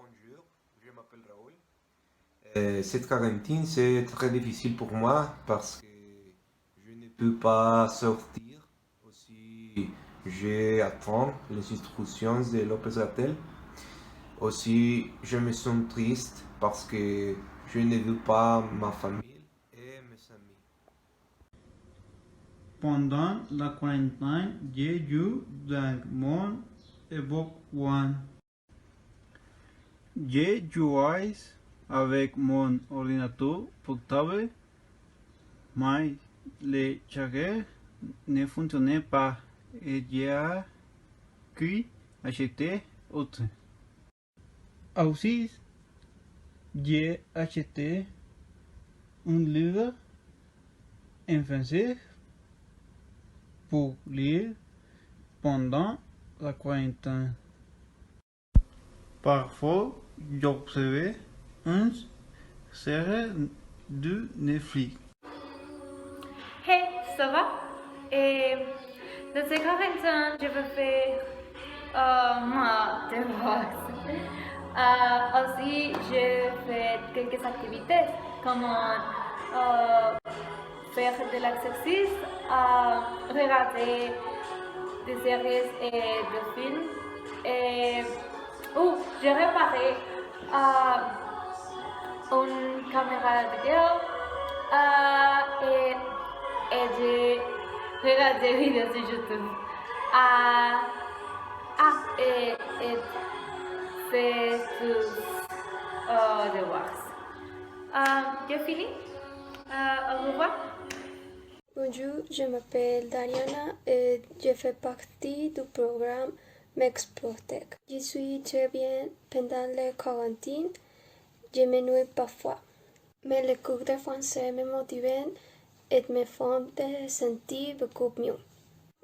Bonjour, je m'appelle Raoul. Cette quarantaine, c'est très difficile pour moi parce que je ne peux pas sortir. Aussi, j'attends les instructions de l'opérateur. Aussi, je me sens triste parce que je ne veux pas ma famille et mes amis. Pendant la quarantaine, j'ai joué dans mon Xbox One. J'ai joué avec mon ordinateur portable, mais le chargeur ne fonctionnait pas et j'ai dû acheter autre. Aussi, j'ai acheté un livre en français pour lire pendant la quarantaine. Parfois, j'observais une série de Netflix. Hey, ça va? Et dans ces quarantaine, je vais faire ma devoirs. Aussi, je fais quelques activités comme faire de l'exercice, regarder des séries et des films. Et j'ai réparé une caméra de vidéo et j'ai regardé des vidéos sur YouTube. Et fait tous devoirs. J'ai fini. Au revoir. Bonjour, je m'appelle Dariana et je fais partie du programme M'Explotec. Je suis très bien pendant la quarantaine. Je m'ennuie parfois. Mais les cours de français me motivent et me font me sentir beaucoup mieux.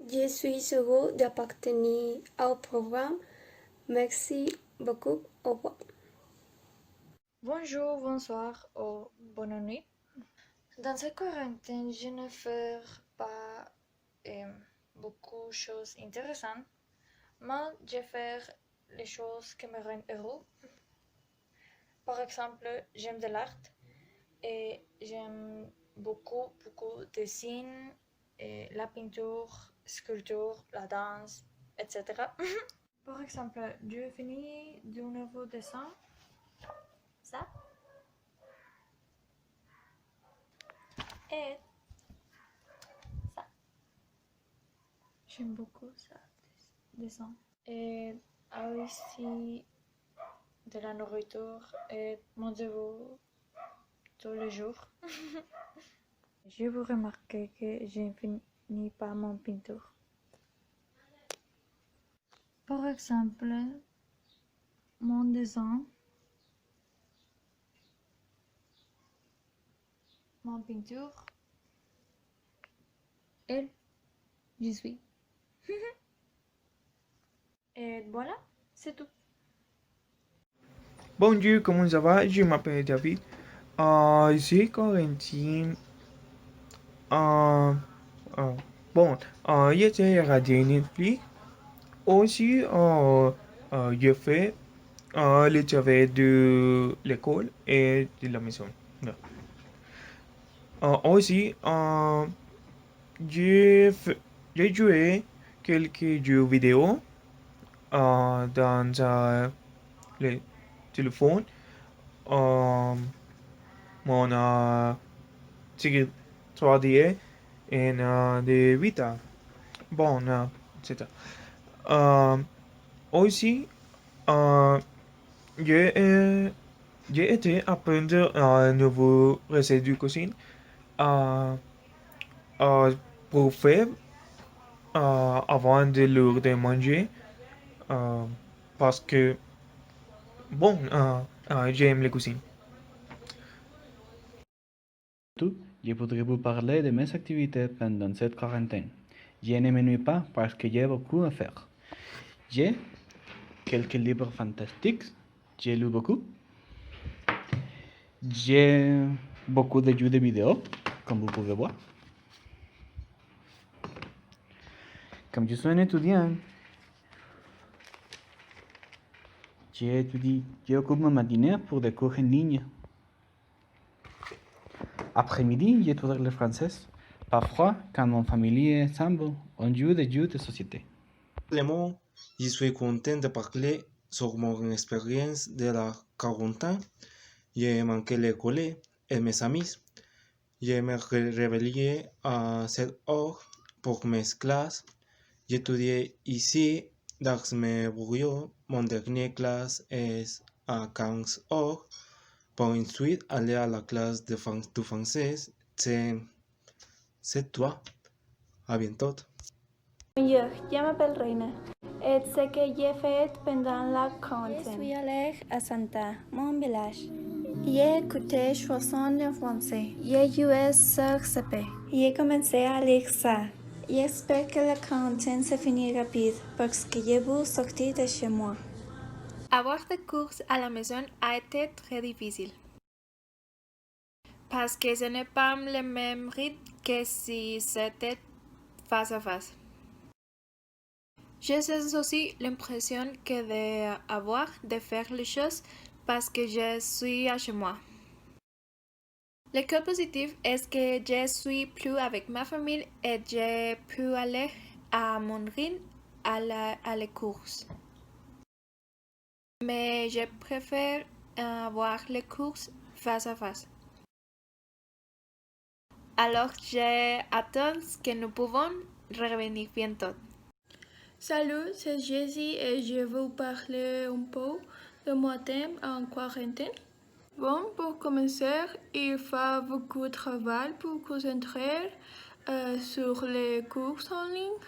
Je suis heureux d'appartenir au programme. Merci beaucoup. Au revoir. Bonjour, bonsoir ou bonne nuit. Dans cette quarantaine, je ne fais pas beaucoup de choses intéressantes, mais je fais les choses qui me rendent heureux. Par exemple, j'aime de l'art et j'aime beaucoup dessin, et la peinture, sculpture, la danse, etc. Par exemple, je finis d'un nouveau dessin, ça. Et ça. J'aime beaucoup ça, dessin. Et aussi de la nourriture et manger tous les jours. Je vous remarquer que je ne finis pas mon peinture. Par exemple, mon dessin, mon peinture, et je suis. Et voilà, c'est tout. Bonjour, comment ça va? Je m'appelle David. J'ai quarantaine. Euh, euh, bon, j'ai regardé Netflix. Aussi, je fais le travail de l'école et de la maison. Yeah. Aussi, j'ai fait- j'ai joué quelques jeux vidéo dans le téléphone. Euh, mon série 3D et de Vita. Bon, etc. Euh, Aussi, euh, j'ai j'ai été apprendre un nouveau recette de cuisine euh, pour faire avant de l'heure de manger euh, parce que, bon, j'aime la cuisine. Tout, je voudrais vous parler de mes activités pendant cette quarantaine. Je ne m'ennuie pas parce que j'ai beaucoup à faire. J'ai quelques livres fantastiques, j'ai lu beaucoup. J'ai beaucoup de jeux de vidéo, comme vous pouvez voir. Comme je suis un étudiant, J'occupe ma matinée pour des cours en ligne. Après-midi, j'étudie le français. Parfois, quand mon famille est ensemble, on joue des jeux de société. Clément, je suis content de parler sur mon expérience de la quarantaine. J'ai manqué l'école et mes amis. Je me réveillais à 7 heures pour mes classes. J'étudiais ici dans mes bureaux. Mon dernière classe est à 15 heures. Pour ensuite aller à la classe de français. C'est toi. À bientôt. Bonjour, je m'appelle Reina. Et ce que j'ai fait pendant la Je quarantaine. suis allée à Santa, mon village. J'ai écouté chansons en français. J'ai joué sur CP. J'ai commencé à lire ça. J'espère que la quarantaine se finit rapide parce que je veux sortir de chez moi. Avoir des cours à la maison a été très difficile. Parce que ce n'est pas le même rythme que si c'était face à face. J'ai aussi l'impression que d'avoir de faire les choses parce que je suis à chez moi. Le côté positif est que je suis plus avec ma famille et je peux aller à mon rythme à les courses. Mais je préfère avoir les courses face à face. Alors j'attends que nous pouvons revenir bientôt. Salut, c'est Jessie et je vais vous parler un peu de mon thème en quarantaine. Bon, pour commencer, il faut beaucoup de travail pour concentrer sur les cours en ligne.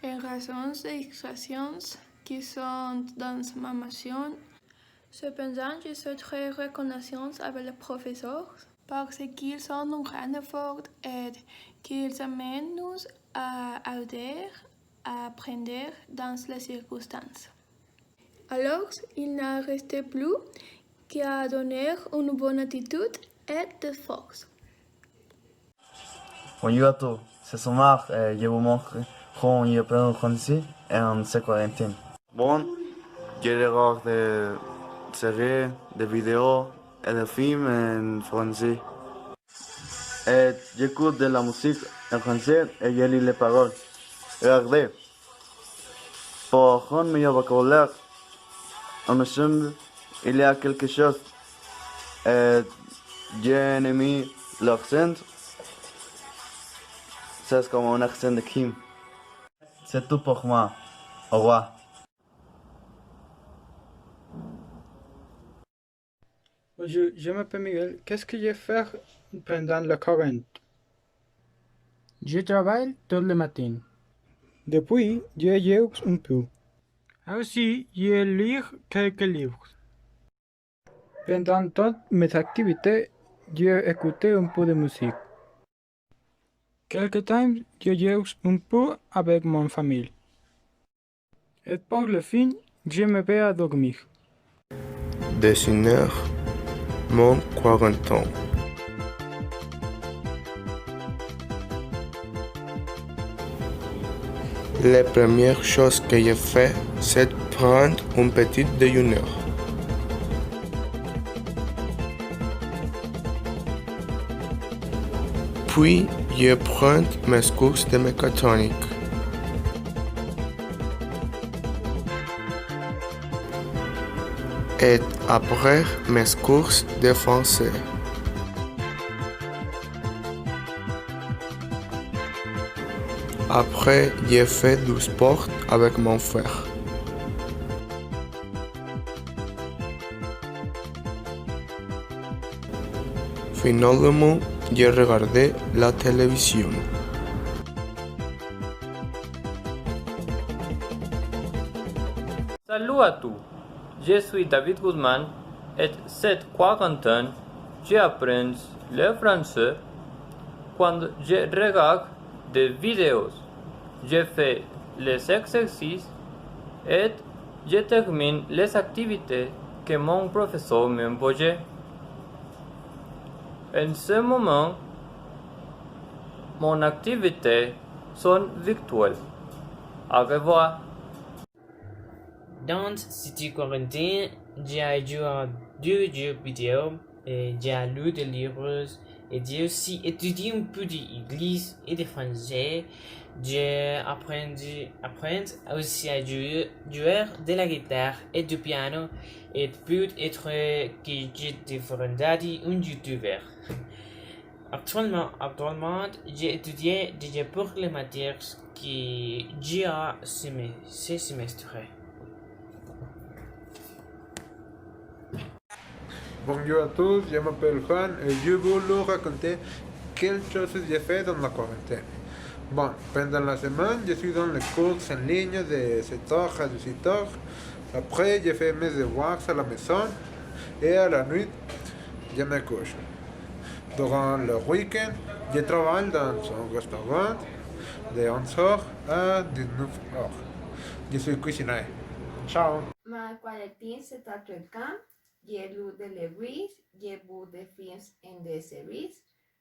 Les raisons et expressions qui sont dans ma mission. Cependant, je suis très reconnaissante avec les professeurs parce qu'ils sont un grand effort et qu'ils amènent nous à aider à apprendre dans les circonstances. Alors, il n'a resté plus qu'à donner une bonne attitude et de force. Bonjour à tous, c'est Somar et je vous montre comment je apprends le français en cette quarantaine. Bon, je regarde des séries, des vidéos et des films en français. Et j'écoute de la musique en français et je lis les paroles. Regardez, pour apprendre meilleur vocabulaire, en me semble, il y a quelque chose. Et j'ai aimé l'accent. C'est comme un accent de Kim. C'est tout pour moi. Au revoir. Bonjour, je m'appelle Miguel. Qu'est-ce que je fais pendant la quarantaine? Je travaille tout le matin. Depuis, je joue un peu. Aussi, je lis quelques livres. Pendant toutes mes activités, je écoute un peu de musique. Quelque temps, je joue un peu avec mon famille. Et pour le fin, je me vais à dormir. Dessiner mon quarantaine. La première chose que j'ai fait, c'est prendre un petit déjeuner. Puis, je prends mes cours de mécanique. Et après mes cours de français. Après, j'ai fait du sport avec mon frère. Finalement, j'ai regardé la télévision. Salut à tous, je suis David Guzman et cette quarantaine, j'apprends le français quand je regarde des vidéos. Je fais les exercices et je termine les activités que mon professeur m'envoyait. En ce moment, mon activité sont virtuelles. Au revoir. Dans cette quarantaine, j'ai joué à 2 jeux vidéo, et j'ai lu des livres, et j'ai aussi étudié un peu d'anglais et de français. J'ai appris aussi à jouer de la guitare et du piano, et peut-être que j'ai deviendrai un youtubeur. Actuellement, j'ai étudié déjà pour les matières que j'ai ce semestre. Bonjour à tous, je m'appelle Juan et je vais vous raconter quelles choses j'ai fait dans la quarantaine. Bon, pendant la semaine, je suis dans les cours en ligne de 7h à 18h. Après, je fais mes devoirs à la maison et à la nuit, je me couche. Durant le week-end, je travaille dans un restaurant de 11h à 19h. Je suis cuisinier. Ciao! Ma quarantaine c'est à quelqu'un. J'ai lu des livres, j'ai vu des films et des séries,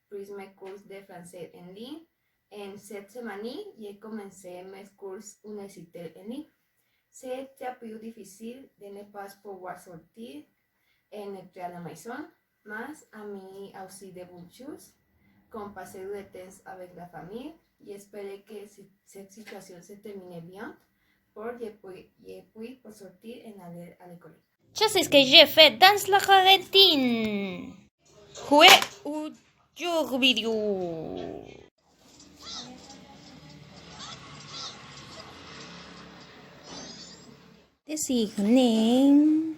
pris mes cours de français en ligne. En cette semaine, j'ai commencé mes cours universitaires en ligne. C'est un peu difficile de ne pas pouvoir sortir et entrer à la maison, mais a mí aussi de bonnes choses, comme passer du temps avec la famille. J'espère que cette situation se termine bien pour que je puisse sortir et aller à l'école. Choses que j'ai fait dans la quarantaine. Jouer aux jeux vidéo. Designer.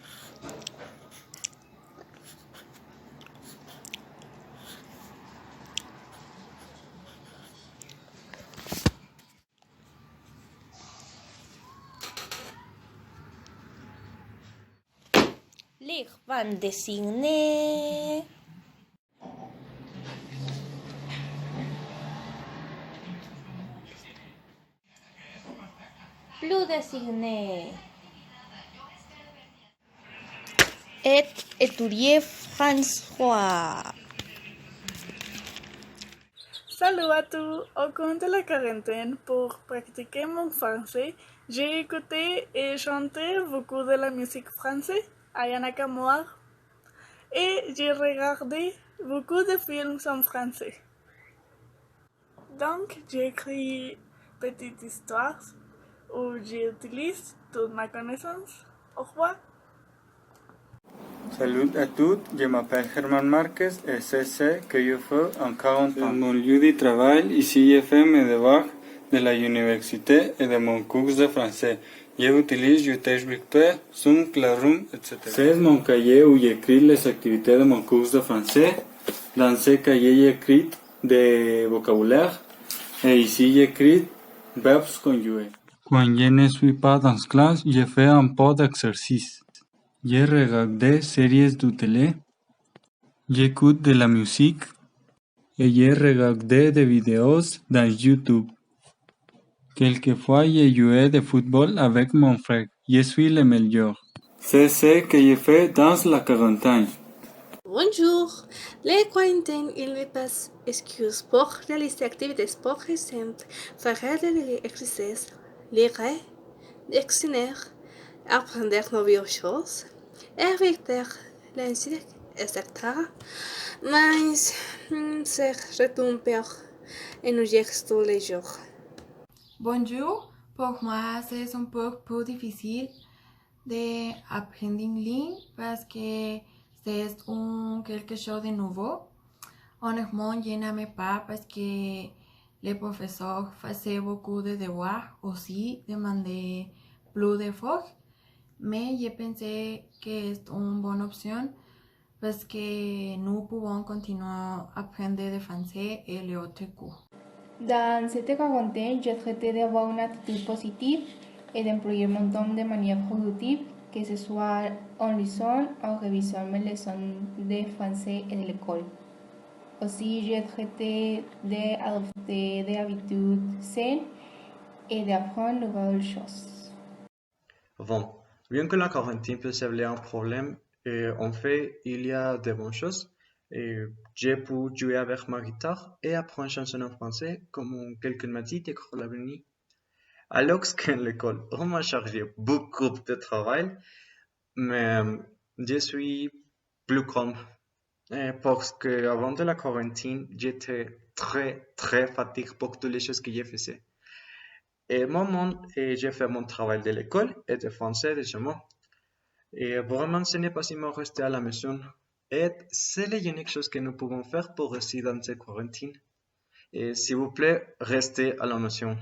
Lire bande dessinée. Plus dessinée. Et étudier François. Salut à tous! Au cours de la quarantaine, pour pratiquer mon français, j'ai écouté et chanté beaucoup de la musique française, Aya Nakamura, et j'ai regardé beaucoup de films en français. Donc, j'ai écrit petites histoires où j'utilise toute ma connaissance. Au revoir! Salut à tous, je m'appelle Germán Márquez et c'est ce que je fais en 40 ans. Mon lieu de travail, ici je fais mes devoirs de la université et de mon cours de français. J'utilise YouTube virtuel, Zoom, Classroom, etc. C'est mon cahier où j'écris les activités de mon cours de français. Dans ce cahier, j'écris des vocabulaire et ici j'écris verbes conjugués. Quand je ne suis pas dans classe, je fais un peu d'exercice. Je regarde des séries de télé, j'écoute de la musique et je regarde des vidéos dans YouTube. Quelquefois, je joue de football avec mon frère. Je suis le meilleur. C'est ce que je fais dans la quarantaine. Bonjour! Les quarantaines, il me passe excuse pour réaliser activités sport simples, faire des exercices, lire, dictionnaire, apprendre de nouvelles choses, éviter l'insulte, etc. Mais c'est retomber énergie tous les jours. Bonjour, pour moi c'est un peu plus difficile d'apprendre en ligne parce que c'est quelque chose de nouveau. Honnêtement, je n'aimais pas parce que les professeurs faisaient beaucoup de devoirs, aussi demandaient plus d'efforts. Mais je pensais que c'est une bonne option parce que nous pouvons continuer à apprendre le français et les autres cours. Dans cette quarantaine, j'ai traité d'avoir une attitude positive et d'employer mon temps de manière productive, que ce soit en lisant, en révisant mes leçons de français et de l'école. Aussi, j'ai traité d'adopter des habitudes saines et d'apprendre de nouvelles choses. Bon, bien que la quarantaine peut sembler un problème, en fait, il y a de bonnes choses. J'ai pu jouer avec ma guitare et apprendre chanson en français, comme quelqu'un m'a dit de l'avenir. Alors que l'école, on m'a chargé beaucoup de travail, mais je suis plus calme. Parce que avant de la quarantaine, j'étais très fatigué pour toutes les choses que je faisais. Et moment, j'ai fait mon travail de l'école et de français de chez moi. Et vraiment, ce n'est pas seulement rester à la maison. Et c'est l'unique chose que nous pouvons faire pour rester dans cette quarantaine. Et s'il vous plaît, restez à la maison.